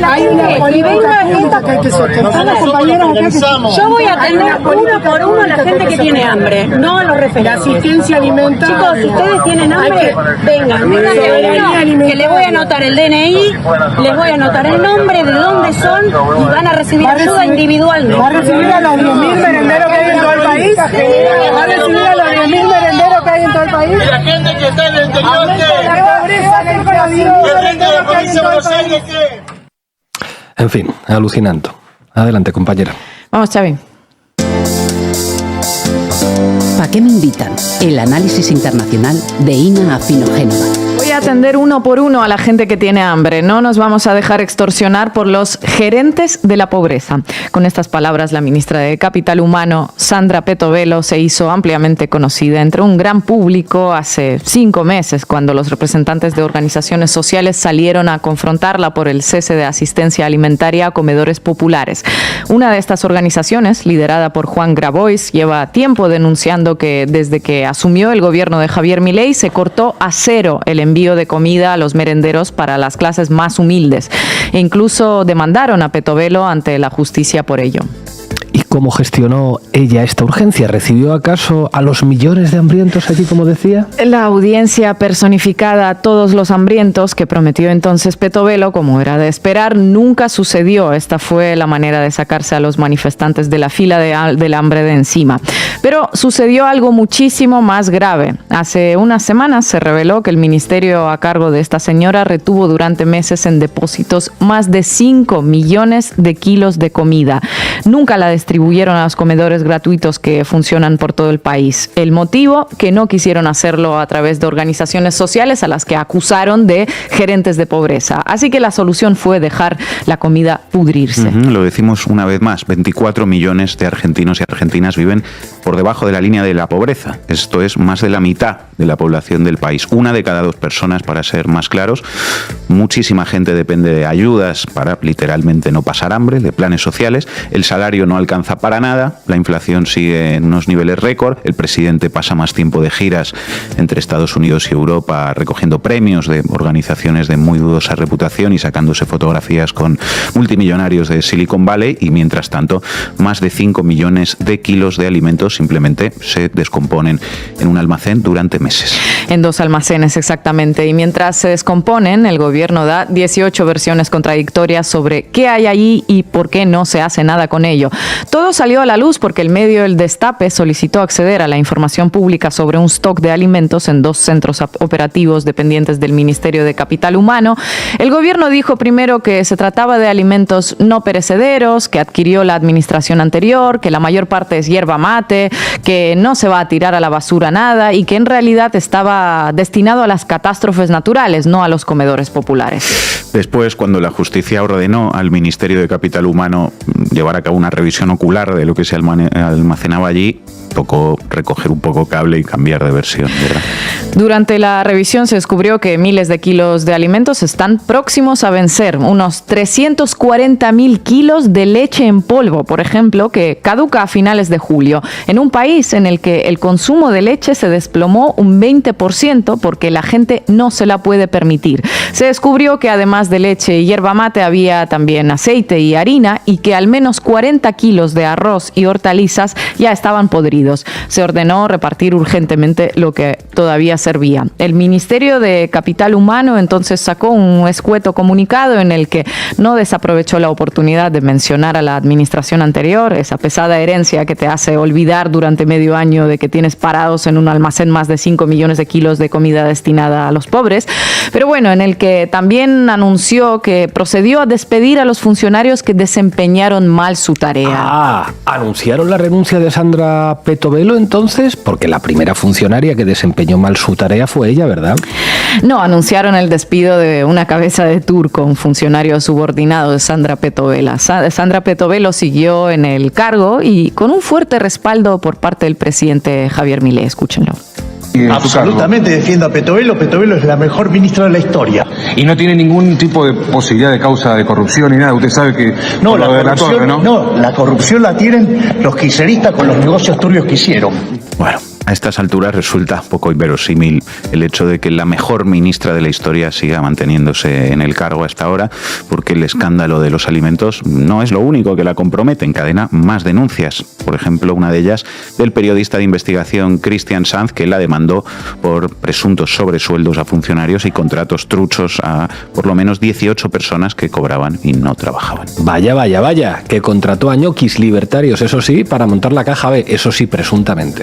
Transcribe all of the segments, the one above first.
la gente y venga yo voy a atender uno por uno a la gente que tiene hambre, no a los referentes. La asistencia alimentaria. Chicos, si ustedes tienen hambre, vengan que les voy a anotar el DNI, les voy a anotar el nombre, de dónde son y van a recibir ayuda individualmente. ¿Va a recibir a los 10.000 merenderos que hay en todo el país? ¿Va a recibir a los 10.000 merenderos que hay en todo el país? La gente que está en el interior, En fin, alucinante. Adelante, compañera. Vamos, Xavi. ¿Para qué me invitan? El análisis internacional de Ina Afino Génova. Voy a atender uno por uno a la gente que tiene hambre. No nos vamos a dejar extorsionar por los gerentes de la pobreza. Con estas palabras, la ministra de Capital Humano, Sandra Petovelo, se hizo ampliamente conocida entre un gran público hace 5 meses, cuando los representantes de organizaciones sociales salieron a confrontarla por el cese de asistencia alimentaria a comedores populares. Una de estas organizaciones, liderada por Juan Grabois, lleva tiempo denunciando que desde que asumió el gobierno de Javier Milei se cortó a cero el envío de comida a los merenderos para las clases más humildes e incluso demandaron a Petovelo ante la justicia por ello. ¿Y cómo gestionó ella esta urgencia? ¿Recibió acaso a los millones de hambrientos allí, como decía? La audiencia personificada a todos los hambrientos que prometió entonces Petovelo, como era de esperar, nunca sucedió. Esta fue la manera de sacarse a los manifestantes de la fila del hambre de encima. Pero sucedió algo muchísimo más grave. Hace unas semanas se reveló que el ministerio a cargo de esta señora retuvo durante meses en depósitos más de 5 millones de kilos de comida. Nunca la distribuyeron a los comedores gratuitos que funcionan por todo el país. El motivo, que no quisieron hacerlo a través de organizaciones sociales a las que acusaron de gerentes de pobreza. Así que la solución fue dejar la comida pudrirse. Lo decimos una vez más, 24 millones de argentinos y argentinas viven por debajo de la línea de la pobreza. Esto es más de la mitad de la población del país. 1 de cada 2 personas, para ser más claros. Muchísima gente depende de ayudas para literalmente no pasar hambre, de planes sociales. El salario no alcanza para nada, la inflación sigue en unos niveles récord, el presidente pasa más tiempo de giras entre Estados Unidos y Europa recogiendo premios de organizaciones de muy dudosa reputación y sacándose fotografías con multimillonarios de Silicon Valley, y mientras tanto más de 5 millones de kilos de alimentos simplemente se descomponen en un almacén durante meses. En 2 almacenes exactamente, y mientras se descomponen, el gobierno da 18 versiones contradictorias sobre qué hay allí y por qué no se hace nada con ello. Todo salió a la luz porque el medio El Destape solicitó acceder a la información pública sobre un stock de alimentos en 2 centros operativos dependientes del Ministerio de Capital Humano. El gobierno dijo primero que se trataba de alimentos no perecederos, que adquirió la administración anterior, que la mayor parte es hierba mate, que no se va a tirar a la basura nada y que en realidad estaba destinado a las catástrofes naturales, no a los comedores populares. Después, cuando la justicia ordenó al Ministerio de Capital Humano llevar a cabo una revisión ocular de lo que se almacenaba allí, tocó recoger un poco cable y cambiar de versión, ¿verdad? Durante la revisión se descubrió que miles de kilos de alimentos están próximos a vencer. Unos 340.000 kilos de leche en polvo, por ejemplo, que caduca a finales de julio, en un país en el que el consumo de leche se desplomó un 20% porque la gente no se la puede permitir. Se descubrió que además de leche y hierba mate había también aceite y harina, y que al menos 40 kilos de arroz y hortalizas ya estaban podridos. Se ordenó repartir urgentemente lo que todavía servía. El Ministerio de Capital Humano entonces sacó un escueto comunicado en el que no desaprovechó la oportunidad de mencionar a la administración anterior, esa pesada herencia que te hace olvidar durante medio año de que tienes parados en un almacén más de 5 millones de kilos de comida destinada a los pobres, pero bueno, en el que también anunció que procedió a despedir a los funcionarios que desempeñaron mal su tarea. ¿Anunciaron la renuncia de Sandra Petovelo entonces? Porque la primera funcionaria que desempeñó mal su tarea fue ella, ¿verdad? No, anunciaron el despido de una cabeza de turco, un funcionario subordinado de Sandra Petovelo. Sandra Petovelo siguió en el cargo y con un fuerte respaldo por parte del presidente Javier Milei. Escúchenlo. Absolutamente defiendo a Petovelo. Petovelo es la mejor ministra de la historia. Y no tiene ningún tipo de posibilidad de causa de corrupción ni nada. Usted sabe que no, la corrupción la tienen los kirchneristas con los negocios turbios que hicieron. Bueno, A estas alturas resulta poco inverosímil el hecho de que la mejor ministra de la historia siga manteniéndose en el cargo hasta ahora, porque el escándalo de los alimentos no es lo único que la compromete, encadena más denuncias. Por ejemplo, una de ellas del periodista de investigación Christian Sanz, que la demandó por presuntos sobresueldos a funcionarios y contratos truchos a por lo menos 18 personas que cobraban y no trabajaban. Vaya, vaya, vaya, que contrató a ñoquis libertarios, eso sí, para montar la caja B, eso sí, presuntamente.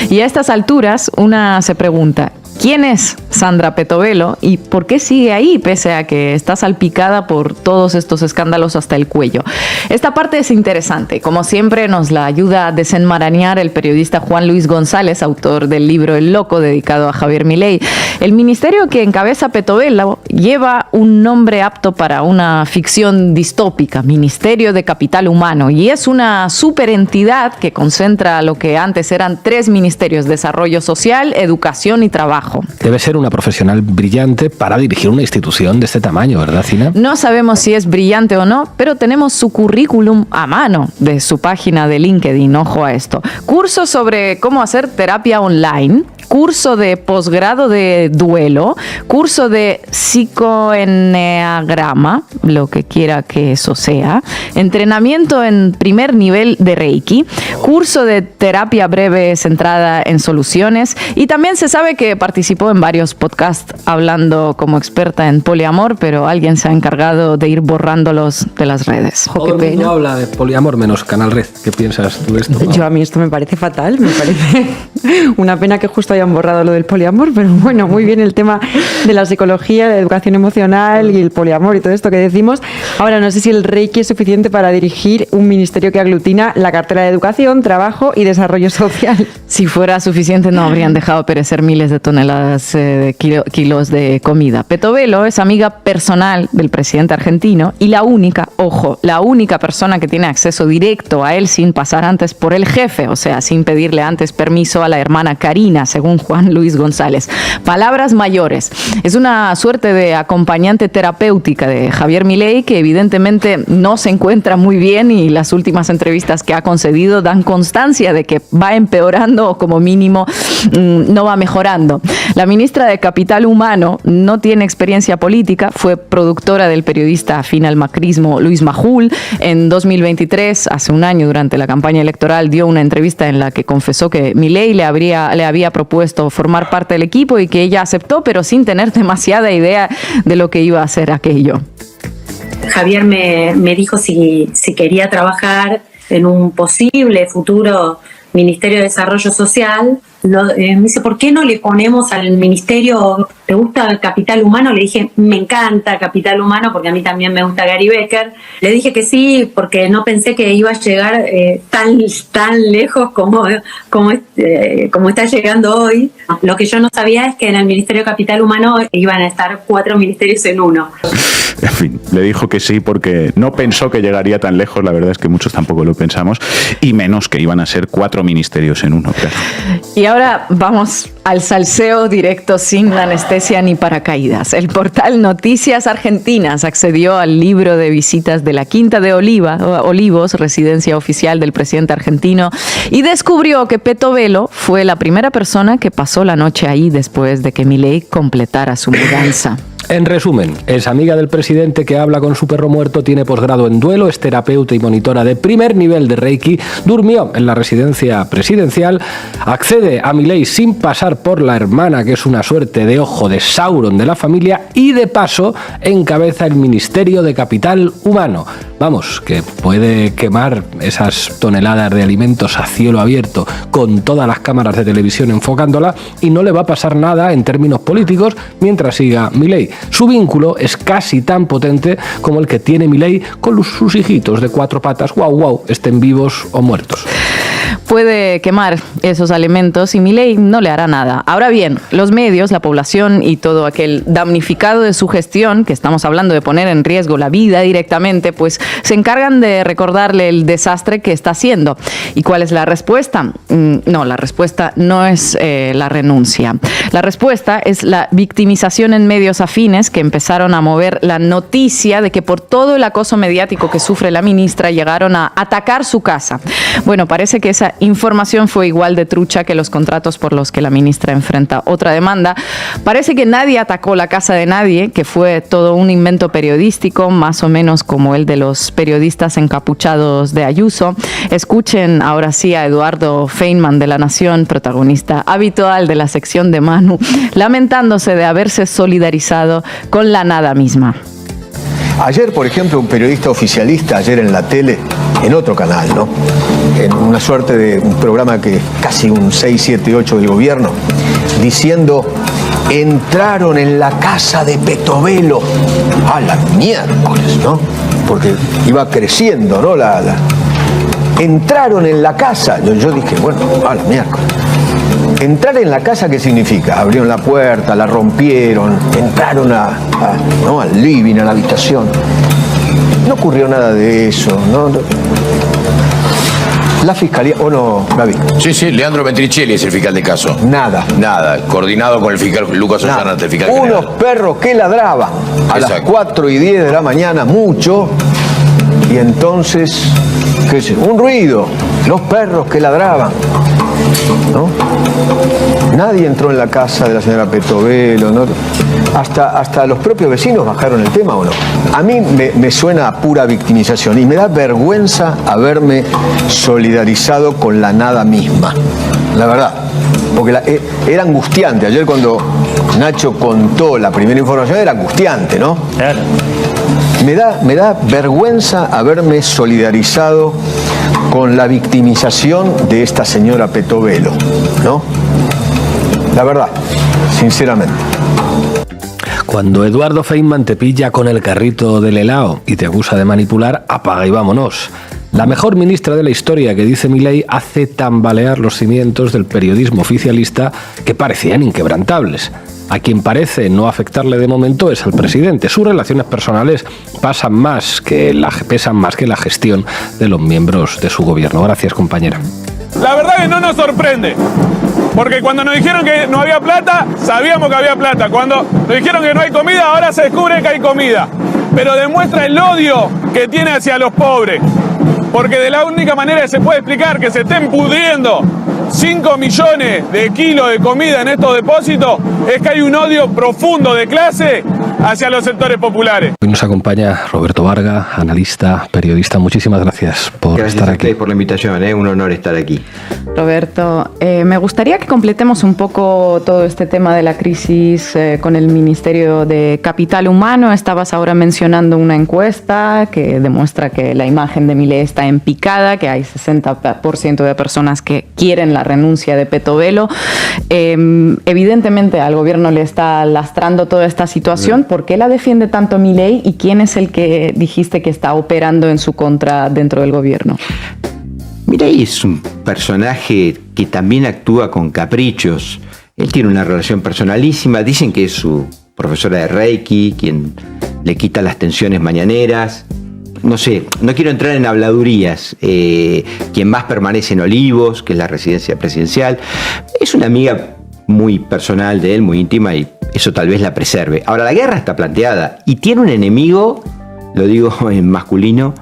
Y a estas alturas, una se pregunta, ¿quién es Sandra Petovelo y por qué sigue ahí pese a que está salpicada por todos estos escándalos hasta el cuello? Esta parte es interesante. Como siempre, nos la ayuda a desenmarañar el periodista Juan Luis González, autor del libro El Loco, dedicado a Javier Milei. El ministerio que encabeza Petovelo lleva un nombre apto para una ficción distópica, Ministerio de Capital Humano, y es una superentidad que concentra lo que antes eran 3 ministerios: Desarrollo Social, Educación y Trabajo. Debe ser una profesional brillante para dirigir una institución de este tamaño, ¿verdad, Cina? No sabemos si es brillante o no, pero tenemos su currículum a mano de su página de LinkedIn. Ojo a esto. Curso sobre cómo hacer terapia online, curso de posgrado de duelo, curso de psicoenneagrama, lo que quiera que eso sea, entrenamiento en primer nivel de Reiki, curso de terapia breve centrada en soluciones, y también se sabe que participó en varios podcasts hablando como experta en poliamor, pero alguien se ha encargado de ir borrándolos de las redes. Todo el mundo habla de poliamor menos Canal Red. ¿Qué piensas tú de esto? A mí esto me parece fatal, me parece una pena que justo hayan borrado lo del poliamor, pero bueno, muy bien el tema de la psicología, la educación emocional y el poliamor y todo esto que decimos. Ahora, no sé si el Reiki es suficiente para dirigir un ministerio que aglutina la cartera de Educación, Trabajo y Desarrollo Social. Si fuera suficiente, no habrían dejado perecer miles de toneladas de kilos de comida. Petovelo es amiga personal del presidente argentino y la única persona que tiene acceso directo a él sin pasar antes por el jefe, o sea, sin pedirle antes permiso a la hermana Karina, según Juan Luis González. Palabras mayores. Es una suerte de acompañante terapéutica de Javier Milei, que evidentemente no se encuentra muy bien, y las últimas entrevistas que ha concedido dan constancia de que va empeorando o como mínimo no va mejorando. La ministra de Capital Humano no tiene experiencia política, fue productora del periodista afín al macrismo Luis Majul. En 2023, hace un año, durante la campaña electoral, dio una entrevista en la que confesó que Milei le había propuesto formar parte del equipo y que ella aceptó, pero sin tener demasiada idea de lo que iba a hacer aquello. Javier me dijo si quería trabajar en un posible futuro Ministerio de Desarrollo Social. Me dice, ¿por qué no le ponemos al ministerio, ¿te gusta Capital Humano? Le dije, me encanta Capital Humano, porque a mí también me gusta Gary Becker. Le dije que sí, porque no pensé que iba a llegar tan lejos como está llegando hoy. Lo que yo no sabía es que en el Ministerio de Capital Humano iban a estar 4 ministerios en uno. En fin, le dijo que sí porque no pensó que llegaría tan lejos, la verdad es que muchos tampoco lo pensamos, y menos que iban a ser 4 ministerios en uno, claro. Y ahora vamos al salseo directo, sin anestesia ni paracaídas. El portal Noticias Argentinas accedió al libro de visitas de la Quinta de Olivos, residencia oficial del presidente argentino, y descubrió que Petovelo fue la primera persona que pasó la noche ahí después de que Milei completara su mudanza. En resumen, es amiga del presidente que habla con su perro muerto, tiene posgrado en duelo, es terapeuta y monitora de primer nivel de Reiki, durmió en la residencia presidencial, accede a Milei sin pasar por la hermana, que es una suerte de ojo de Sauron de la familia, y de paso encabeza el Ministerio de Capital Humano. Vamos, que puede quemar esas toneladas de alimentos a cielo abierto con todas las cámaras de televisión enfocándola y no le va a pasar nada en términos políticos mientras siga Milei. Su vínculo es casi tan potente como el que tiene Milei con sus hijitos de 4 patas, guau, estén vivos o muertos. Puede quemar esos alimentos y Milei no le hará nada. Ahora bien, los medios, la población y todo aquel damnificado de su gestión, que estamos hablando de poner en riesgo la vida directamente, pues se encargan de recordarle el desastre que está haciendo. ¿Y cuál es la respuesta? No, la respuesta no es la renuncia. La respuesta es la victimización en medios afines, que empezaron a mover la noticia de que por todo el acoso mediático que sufre la ministra llegaron a atacar su casa. Bueno, parece que esa esta información fue igual de trucha que los contratos por los que la ministra enfrenta otra demanda. Parece que nadie atacó la casa de nadie, que fue todo un invento periodístico, más o menos como el de los periodistas encapuchados de Ayuso. Escuchen ahora sí a Eduardo Feynman de La Nación, protagonista habitual de la sección de Manu, lamentándose de haberse solidarizado con la nada misma. Ayer, por ejemplo, un periodista oficialista, ayer en la tele, en otro canal, ¿no? En una suerte de un programa que casi un 6, 7, 8 del gobierno, diciendo, entraron en la casa de Petovelo. A la miércoles, ¿no? Porque iba creciendo, ¿no? Entraron en la casa. Yo dije, bueno, a la miércoles. Entrar en la casa, ¿qué significa? Abrieron la puerta, la rompieron, entraron ¿no? al living, a la habitación. No ocurrió nada de eso, ¿no? La fiscalía, ¿o no, Gaby? Sí, Leandro Ventricelli es el fiscal de caso. Nada, coordinado con el fiscal Lucas Ollana, el fiscal general. Unos perros que ladraban a las 4:10 de la mañana, mucho, y entonces, ¿qué es? Un ruido, los perros que ladraban, ¿no? Nadie entró en la casa de la señora Petovelo, ¿no? Hasta los propios vecinos bajaron el tema, ¿o no? A mí me suena a pura victimización y me da vergüenza haberme solidarizado con la nada misma, la verdad, porque era angustiante. Ayer cuando Nacho contó la primera información era angustiante, ¿no? Claro. Me da vergüenza haberme solidarizado con la victimización de esta señora Petovelo, ¿no? La verdad, sinceramente. Cuando Eduardo Feynman te pilla con el carrito del helado y te acusa de manipular, apaga y vámonos. La mejor ministra de la historia, que dice Milei, hace tambalear los cimientos del periodismo oficialista que parecían inquebrantables. A quien parece no afectarle de momento es al presidente. Sus relaciones personales pesan más que la gestión de los miembros de su gobierno. Gracias, compañera. La verdad que no nos sorprende, porque cuando nos dijeron que no había plata, sabíamos que había plata. Cuando nos dijeron que no hay comida, ahora se descubre que hay comida. Pero demuestra el odio que tiene hacia los pobres, porque de la única manera que se puede explicar que se estén pudriendo 5 millones de kilos de comida en estos depósitos es que hay un odio profundo de clase hacia los sectores populares. Hoy nos acompaña Roberto Varga, analista, periodista. Muchísimas gracias por estar aquí. Gracias por la invitación, un honor estar aquí. Roberto, me gustaría que completemos un poco todo este tema de la crisis con el Ministerio de Capital Humano. Estabas ahora mencionando una encuesta que demuestra que la imagen de Milei está en picada, que hay 60% de personas que quieren la renuncia de Petovelo. Evidentemente al gobierno le está lastrando toda esta situación. ¿Por qué la defiende tanto Milei y quién es el que dijiste que está operando en su contra dentro del gobierno? Milei es un personaje que también actúa con caprichos. Él tiene una relación personalísima. Dicen que es su profesora de Reiki quien le quita las tensiones mañaneras. No sé, no quiero entrar en habladurías. Quien más permanece en Olivos, que es la residencia presidencial, es una amiga muy personal de él, muy íntima, y eso tal vez la preserve. Ahora, la guerra está planteada y tiene un enemigo, lo digo en masculino,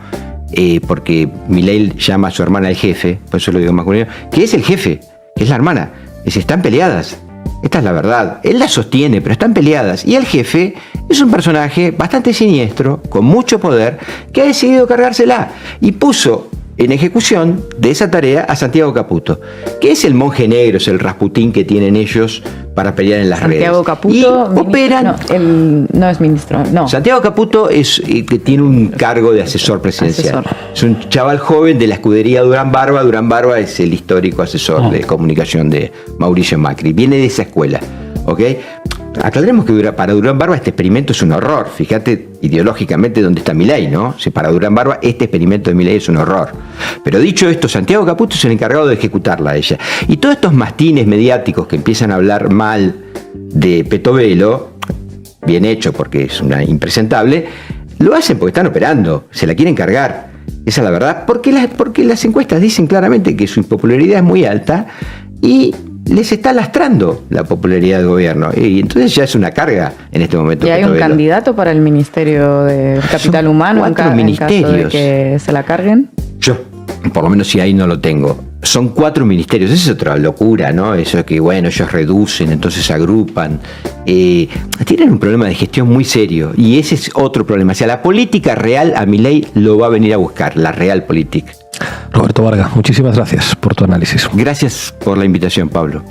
porque Milei llama a su hermana el jefe, por eso lo digo en masculino, que es el jefe, que es la hermana. Están peleadas. Esta es la verdad. Él la sostiene, pero están peleadas. Y el jefe es un personaje bastante siniestro, con mucho poder, que ha decidido cargársela y puso en ejecución de esa tarea a Santiago Caputo, que es el monje negro, es el Rasputín que tienen ellos para pelear en las redes. Santiago Caputo, y operan. No es ministro, no. Santiago Caputo que tiene un cargo de asesor presidencial. Es un chaval joven de la escudería Durán Barba. Durán Barba es el histórico asesor de comunicación de Mauricio Macri. Viene de esa escuela, ¿ok? Aclaremos que para Durán Barba este experimento es un horror. Fíjate ideológicamente dónde está Milei, ¿no? Si para Durán Barba este experimento de Milei es un horror. Pero dicho esto, Santiago Caputo es el encargado de ejecutarla a ella. Y todos estos mastines mediáticos que empiezan a hablar mal de Petovelo, bien hecho porque es una impresentable, lo hacen porque están operando, se la quieren cargar. Esa es la verdad, porque las encuestas dicen claramente que su impopularidad es muy alta y les está lastrando la popularidad del gobierno. Y entonces ya es una carga en este momento. ¿Y hay un candidato para el Ministerio de Capital Humano en caso de que se la carguen? Yo, por lo menos si ahí no lo tengo. son 4 ministerios, esa es otra locura, ¿no? Eso que, bueno, ellos reducen, entonces se agrupan. Tienen un problema de gestión muy serio y ese es otro problema. O sea, la política real a Milei lo va a venir a buscar, la real política. Roberto Varga, muchísimas gracias por tu análisis. Gracias por la invitación, Pablo.